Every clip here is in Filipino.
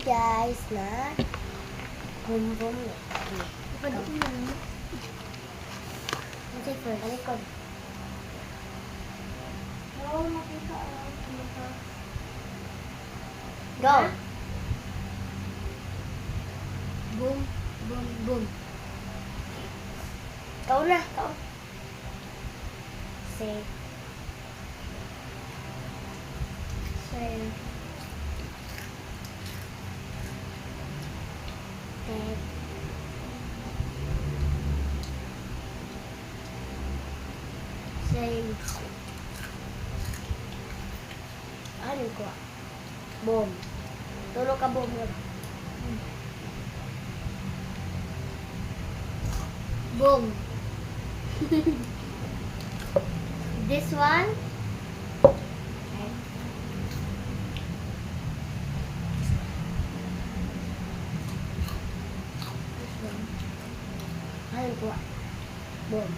guys na boom boom. Ipadok mo lang. Music for the record. Oo, makita. Go! Boom, boom, boom. Ikaw na, ikaw. Say. Say. Ted. Say. Ano ko? Boom. Tulog ka boom. Boom. This one. Okay. This one. Ano ko? Boom.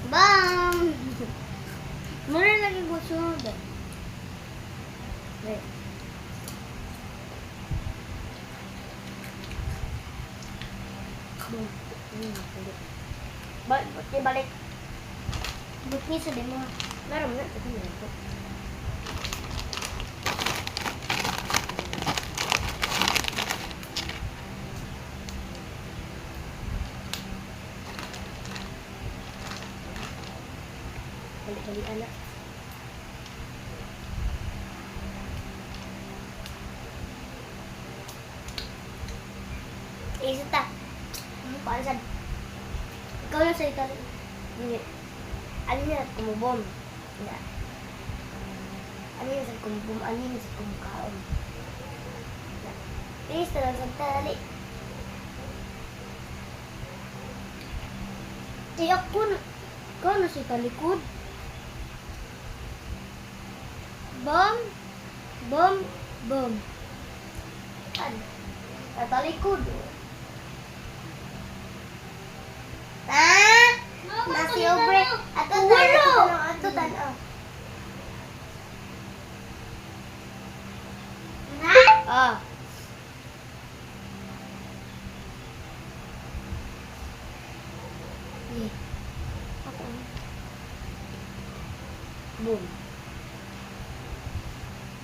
Bam! Muna lagi ko sunod. Wait. Boom. Balik. Bukni sa demo. Meron na. Ito na ito. Balik anak. Isa ta. Paano sa... Ikaw yung sa Italy. Hindi. Ano niya? Kumubom. Hindi. Ano niya sa kumubom? Ano niya sa kumukaon? Please, talagang sa tali. Eh, ako na. Ikaw na sa talikod. Bam! Bam! Bam! Ano? Tatalikod. Ah! Nasi obre. Ato tayo. Ato tayo. Ah. Eh. Ako. Boom.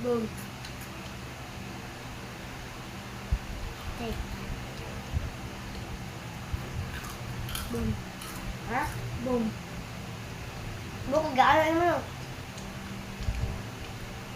Boom. Okay. Boom. Ha? Boom. Buka gaan mo.